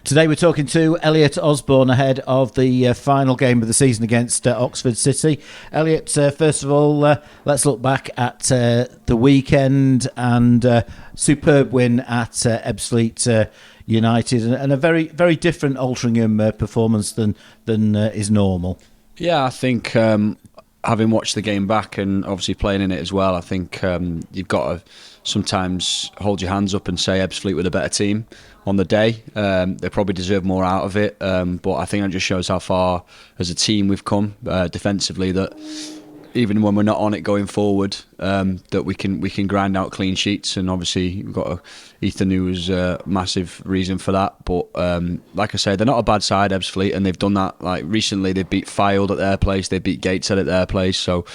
Today we're talking to Elliot Osborne ahead of the final game of the season against Oxford City. Elliot, first of all, let's look back at the weekend and superb win at Ebbsfleet United, and a very, very different Altrincham performance than is normal. Yeah, I think having watched the game back and obviously playing in it as well, I think you've got to sometimes hold your hands up and say Ebbsfleet were the better team on the day. They probably deserve more out of it, but I think that just shows how far as a team we've come defensively, that even when we're not on it going forward, that we can grind out clean sheets. And obviously we've got Ethan, who was a massive reason for that. But like I say, they're not a bad side, Ebbsfleet, and they've done that. Like recently, they beat Fylde at their place, they beat Gateshead at their place, so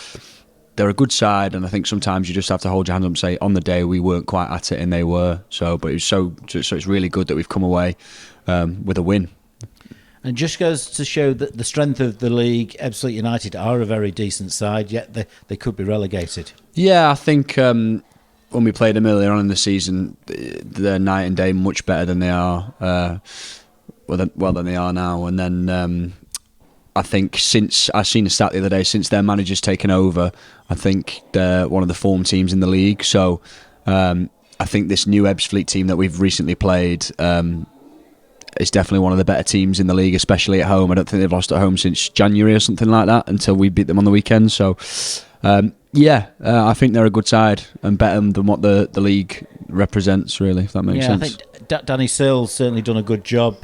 they're a good side. And I think sometimes you just have to hold your hands up and say, on the day we weren't quite at it, and they were. So, but it was so it's really good that we've come away with a win. And just goes to show that the strength of the league, Ebbsfleet United are a very decent side, yet they could be relegated. Yeah, I think when we played them earlier on in the season, they're night and day much better than they are, than they are now. And then I think since I seen a stat the other day, since their manager's taken over, I think they're one of the form teams in the league. So I think this new Ebbsfleet team that we've recently played is definitely one of the better teams in the league, especially at home. I don't think they've lost at home since January or something like that, until we beat them on the weekend. So I think they're a good side and better than what the league represents, really, if that makes sense. I think Danny Searle's certainly done a good job.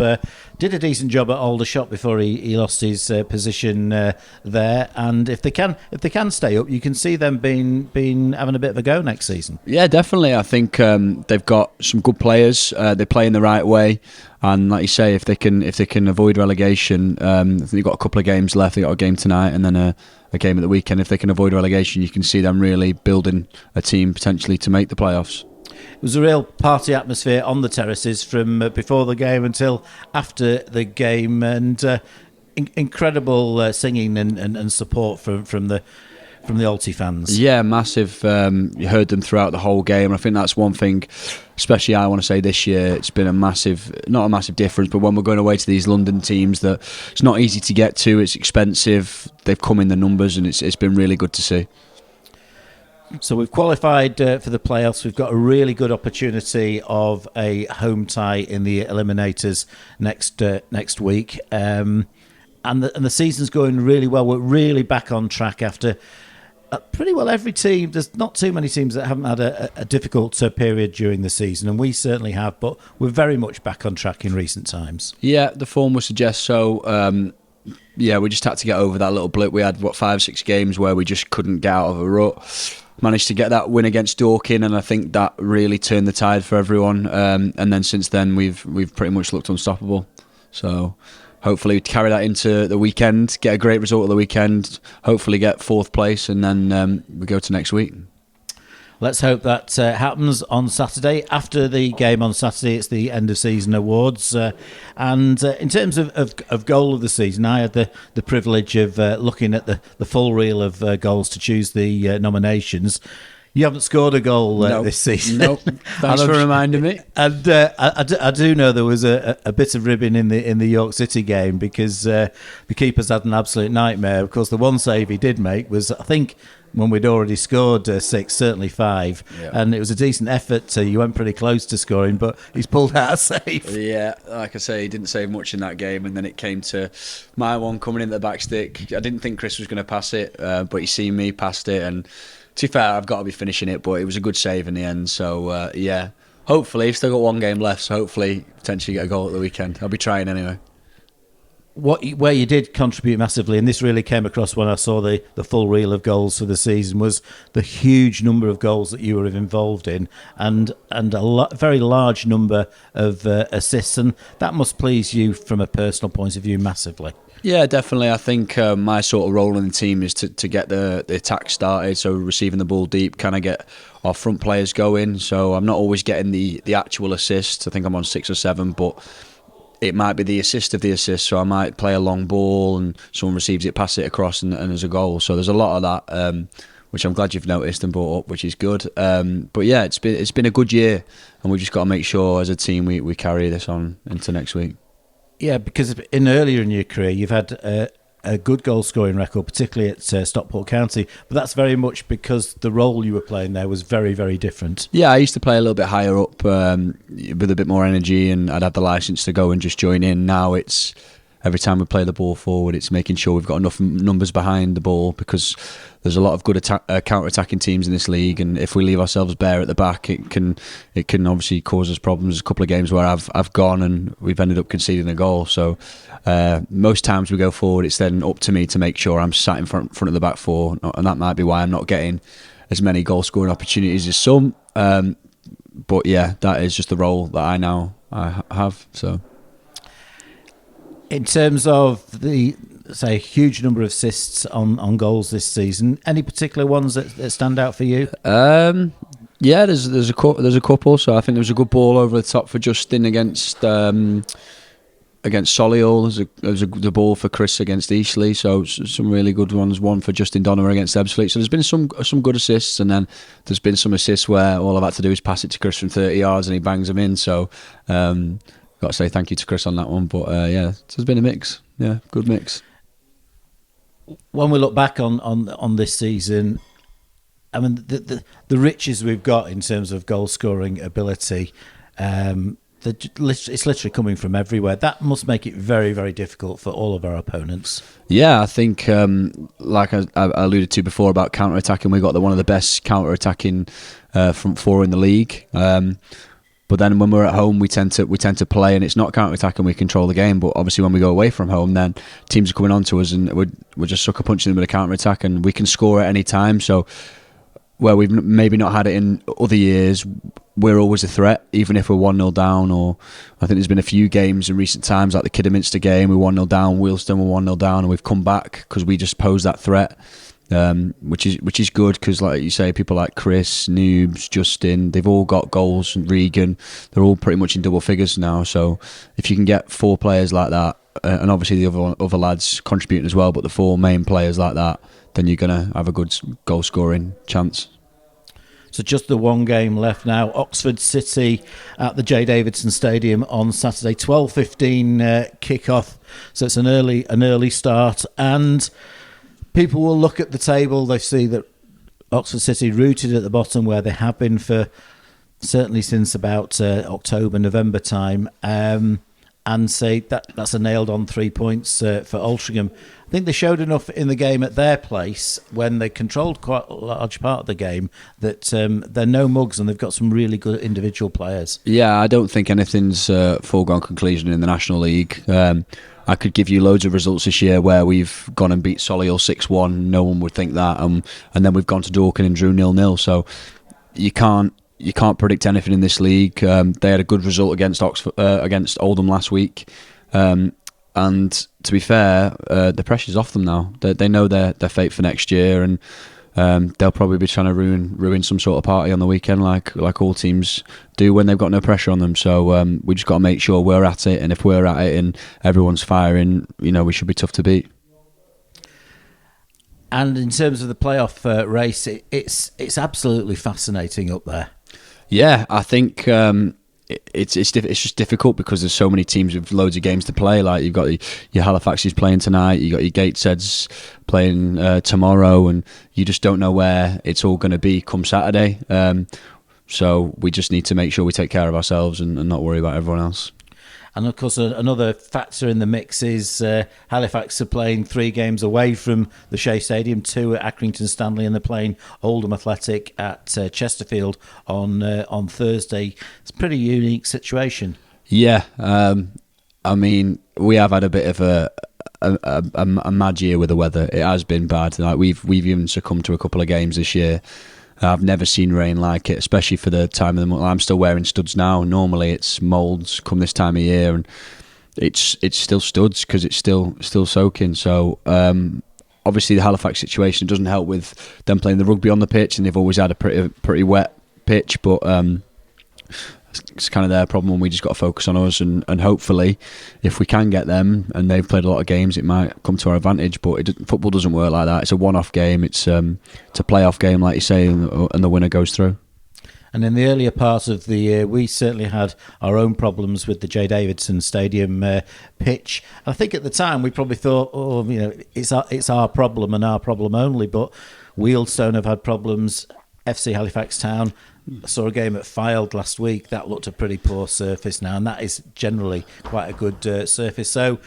Did a decent job at Aldershot before he lost his position there. And if they can stay up, you can see them being having a bit of a go next season. Yeah, definitely. I think they've got some good players. They play in the right way, and like you say, if they can avoid relegation, I think they've got a couple of games left. They got a game tonight and then a game at the weekend. If they can avoid relegation, you can see them really building a team potentially to make the playoffs. It was a real party atmosphere on the terraces from before the game until after the game, and incredible singing and support from the Alty fans. Yeah, massive. You heard them throughout the whole game. I think that's one thing, especially I want to say this year, it's been not a massive difference, but when we're going away to these London teams that it's not easy to get to, it's expensive, they've come in the numbers, and it's been really good to see. So we've qualified for the playoffs. We've got a really good opportunity of a home tie in the eliminators next week, and the season's going really well. We're really back on track after pretty well every team. There's not too many teams that haven't had a difficult period during the season, and we certainly have. But we're very much back on track in recent times. Yeah, the form would suggest so. We just had to get over that little blip. We had 5-6 games where we just couldn't get out of a rut. Managed to get that win against Dorking, and I think that really turned the tide for everyone. And then since then, we've pretty much looked unstoppable. So hopefully we carry that into the weekend, get a great result at the weekend, hopefully get 4th place, and then we go to next week. Let's hope that happens on Saturday. After the game on Saturday, it's the end of season awards. And in terms of goal of the season, I had the privilege of looking at the full reel of goals to choose the nominations. You haven't scored a goal this season. Nope. Thanks for reminding me. And I do know there was a bit of ribbing in the York City game, because the keeper's had an absolute nightmare. Of course, the one save he did make was, I think, when we'd already scored 6, certainly 5, and it was a decent effort. You went pretty close to scoring, but he's pulled out a save. Yeah, like I say, he didn't save much in that game, and then it came to my one coming in the back stick. I didn't think Chris was going to pass it, but he seen me passed it, and to be fair, I've got to be finishing it, but it was a good save in the end. So hopefully, we've still got one game left, so hopefully potentially get a goal at the weekend. I'll be trying anyway. Where you did contribute massively, and this really came across when I saw the full reel of goals for the season, was the huge number of goals that you were involved in, and very large number of assists, and that must please you from a personal point of view massively. Yeah, definitely. I think my sort of role in the team is to get the attack started, so receiving the ball deep, kind of get our front players going. So I'm not always getting the actual assists. I think I'm on 6 or 7, but it might be the assist of the assist. So I might play a long ball and someone receives it, pass it across, and there's a goal. So there's a lot of that, which I'm glad you've noticed and brought up, which is good. But yeah, it's been a good year, and we've just got to make sure as a team we carry this on into next week. Yeah, because earlier in your career, you've had a good goal scoring record, particularly at Stockport County, but that's very much because the role you were playing there was very, very different. Yeah, I used to play a little bit higher up with a bit more energy, and I'd have the licence to go and just join in. Now it's every time we play the ball forward, it's making sure we've got enough numbers behind the ball, because there's a lot of good counter-attacking teams in this league, and if we leave ourselves bare at the back, it can obviously cause us problems. There's a couple of games where I've gone and we've ended up conceding a goal. So most times we go forward, it's then up to me to make sure I'm sat in front of the back four, and that might be why I'm not getting as many goal-scoring opportunities as some. But yeah, that is just the role that I have. So. In terms of the, say, huge number of assists on goals this season, any particular ones that stand out for you? Yeah, there's a couple. So I think there was a good ball over the top for Justin against Solihull. There's the ball for Chris against Eastleigh. So some really good ones. One for Justin Donovan against Ebbsfleet. So there's been some good assists, and then there's been some assists where all I've had to do is pass it to Chris from 30 yards and he bangs them in. So. Got to say thank you to Chris on that one, but yeah, so there's been a mix. Yeah, good mix. When we look back on this season, I mean the riches we've got in terms of goal scoring ability, it's literally coming from everywhere. That must make it very, very difficult for all of our opponents. Yeah, I think like I alluded to before about counter attacking, we got one of the best counter attacking front four in the league. But then when we're at home, we tend to play, and it's not counter-attack and we control the game. But obviously when we go away from home, then teams are coming on to us, and we're just sucker punching them with a counter-attack, and we can score at any time. So where we've maybe not had it in other years, we're always a threat, even if we're 1-0 down. Or I think there's been a few games in recent times, like the Kidderminster game, we're 1-0 down, Wealdstone were 1-0 down, and we've come back because we just pose that threat. Which is good, because like you say, people like Chris, Noobs, Justin, they've all got goals, and Regan, they're all pretty much in double figures now. So if you can get four players like that, and obviously the other lads contributing as well, but the four main players like that, then you're going to have a good goal scoring chance. So just the one game left now. Oxford City at the J Davidson Stadium on Saturday, 12:15 kick-off. So it's an early start, and people will look at the table, they see that Oxford City rooted at the bottom, where they have been for certainly since about October, November time, and say that's a nailed-on 3 points for Altrincham. I think they showed enough in the game at their place, when they controlled quite a large part of the game, that they're no mugs, and they've got some really good individual players. Yeah, I don't think anything's foregone conclusion in the National League. I could give you loads of results this year where we've gone and beat Solihull 6-1. No one would think that, and then we've gone to Dorking and drew 0-0. So you can't predict anything in this league. They had a good result against Oldham last week, and to be fair, the pressure's off them now. They know their fate for next year, and they'll probably be trying to ruin some sort of party on the weekend, like all teams do when they've got no pressure on them. So we just got to make sure we're at it, and if we're at it and everyone's firing, we should be tough to beat. And in terms of the playoff race, it's absolutely fascinating up there. Yeah, I think it's just difficult because there's so many teams with loads of games to play. Like you've got your Halifaxes playing tonight, you got your Gatesheads playing tomorrow, and you just don't know where it's all going to be come Saturday. So we just need to make sure we take care of ourselves and not worry about everyone else. And of course, another factor in the mix is Halifax are playing 3 games away from the Shea Stadium, 2 at Accrington Stanley, and they're playing Oldham Athletic at Chesterfield on Thursday. It's a pretty unique situation. Yeah, I mean, we have had a bit of a mad year with the weather. It has been bad. Like we've even succumbed to a couple of games this year. I've never seen rain like it, especially for the time of the month. I'm still wearing studs now. Normally it's moulds come this time of year, and it's still studs because it's still soaking. So obviously the Halifax situation doesn't help with them playing the rugby on the pitch, and they've always had a pretty wet pitch. But it's kind of their problem, and we just got to focus on us, and hopefully if we can get them and they've played a lot of games, it might come to our advantage. But football doesn't work like that. It's a one-off game. It's a playoff game, like you say, and the winner goes through. And in the earlier part of the year, we certainly had our own problems with the J. Davidson Stadium pitch. I think at the time we probably thought, it's our problem and our problem only. But Wealdstone have had problems. FC Halifax Town. I saw a game at Fylde last week. That looked a pretty poor surface now, and that is generally quite a good surface. So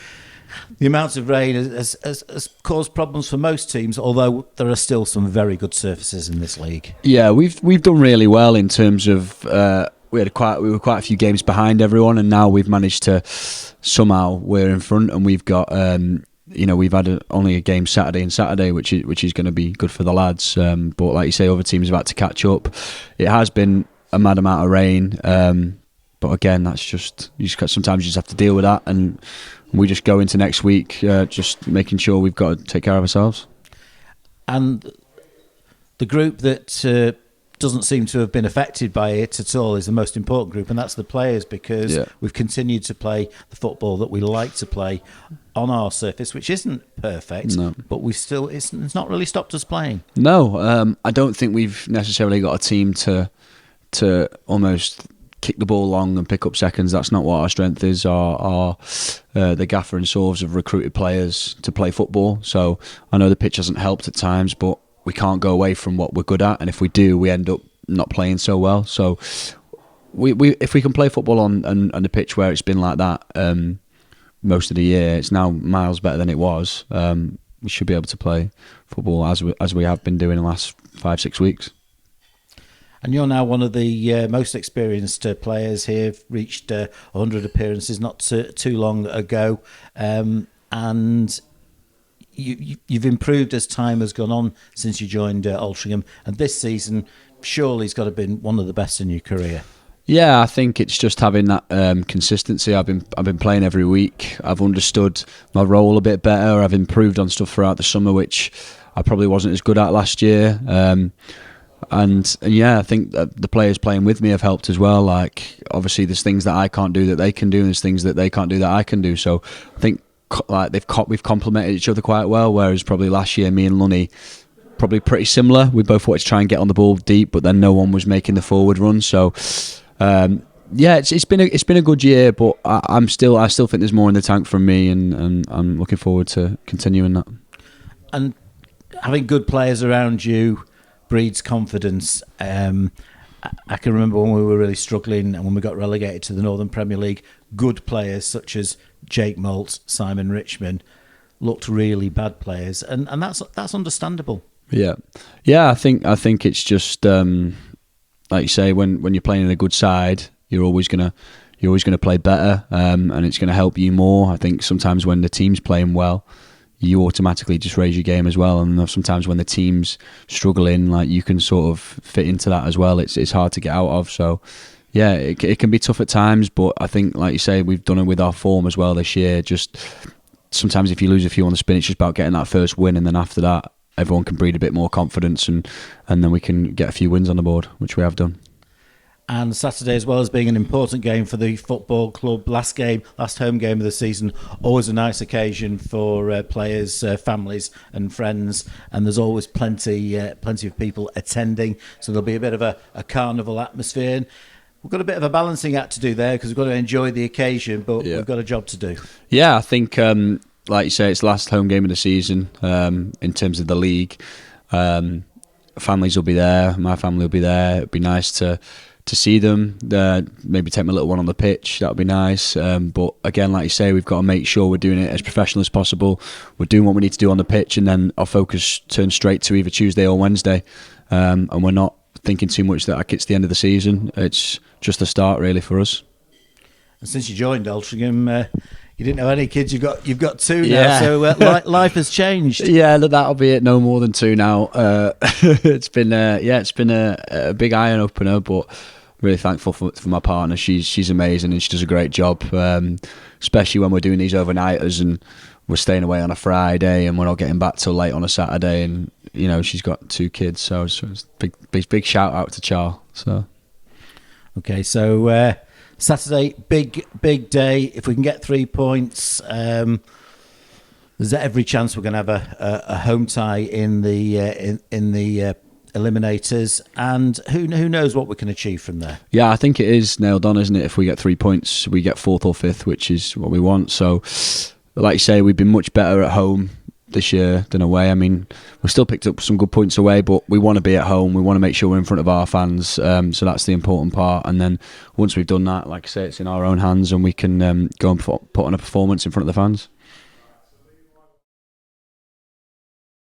the amount of rain has caused problems for most teams, although there are still some very good surfaces in this league. Yeah, we've done really well in terms of we were quite a few games behind everyone, and now we've managed to somehow we're in front, and we've got we've had only a game Saturday, which is going to be good for the lads. But like you say, other teams have had to catch up. It has been a mad amount of rain, but again, that's sometimes you just have to deal with that, and we just go into next week just making sure we've got to take care of ourselves. And the group that doesn't seem to have been affected by it at all is the most important group, and that's the players, because we've continued to play the football that we like to play on our surface, which isn't perfect, but it's not really stopped us playing. No, I don't think we've necessarily got a team to almost kick the ball long and pick up seconds. That's not what our strength is. The gaffer and Sorves have recruited players to play football, so I know the pitch hasn't helped at times, but we can't go away from what we're good at, and if we do, we end up not playing so well. So if we can play football on the pitch where it's been like that most of the year, it's now miles better than it was. We should be able to play football as we have been doing the last 5-6 weeks. And you're now one of the most experienced players here. Reached 100 appearances not too long ago, and you've improved as time has gone on since you joined Altrincham. And this season, surely has got to have been one of the best in your career. Yeah, I think it's just having that consistency. I've been playing every week. I've understood my role a bit better. I've improved on stuff throughout the summer, which I probably wasn't as good at last year. And yeah, I think that the players playing with me have helped as well. Like, obviously, there's things that I can't do that they can do, and there's things that they can't do that I can do. So I think we've complemented each other quite well. Whereas probably last year, me and Lunny probably pretty similar. We both wanted to try and get on the ball deep, but then no one was making the forward run. So it's been a good year, but I still think there's more in the tank from me, and I'm looking forward to continuing that. And having good players around you breeds confidence. I can remember when we were really struggling and when we got relegated to the Northern Premier League, good players such as Jake Moult, Simon Richmond looked really bad players, and that's understandable. Yeah. I think it's just like you say, when you're playing in a good side, you're always gonna play better, and it's gonna help you more. I think sometimes when the team's playing well, you automatically just raise your game as well, and sometimes when the team's struggling, like, you can sort of fit into that as well. It's hard to get out of. So yeah, it can be tough at times, but I think, like you say, we've done it with our form as well this year. Just sometimes if you lose a few on the spin, it's just about getting that first win, and then after that, everyone can breed a bit more confidence, and then we can get a few wins on the board, which we have done. And Saturday, as well as being an important game for the football club, last home game of the season, always a nice occasion for players, families and friends, and there's always plenty of people attending, so there'll be a bit of a carnival atmosphere. And we've got a bit of a balancing act to do there, because we've got to enjoy the occasion, but we've got a job to do. Yeah, I think, like you say, it's the last home game of the season in terms of the league. Families will be there, my family will be there. It'd be nice to see them, maybe take my little one on the pitch. That would be nice. But again, like you say, we've got to make sure we're doing it as professional as possible. We're doing what we need to do on the pitch, and then our focus turns straight to either Tuesday or Wednesday. And we're not thinking too much that it's the end of the season. It's just the start, really, for us. And since you joined Altrincham, you didn't have any kids. You've got two now, so life has changed. Yeah, that'll be it. No more than two now. It's been a big eye opener, but really thankful for my partner. She's amazing, and she does a great job, especially when we're doing these overnighters and we're staying away on a Friday and we're not getting back till late on a Saturday. And she's got two kids, so it's big shout out to Charles. So. Okay, so Saturday, big day. If we can get 3 points, there's every chance we're going to have a home tie in the eliminators, and who knows what we can achieve from there. Yeah, I think it is nailed on, isn't it? If we get 3 points, we get fourth or fifth, which is what we want. So, like you say, we've been much better at home this year than away. I mean, we've still picked up some good points away, but we want to be at home. We want to make sure we're in front of our fans. So that's the important part. And then once we've done that, like I say, it's in our own hands, and we can go and put on a performance in front of the fans.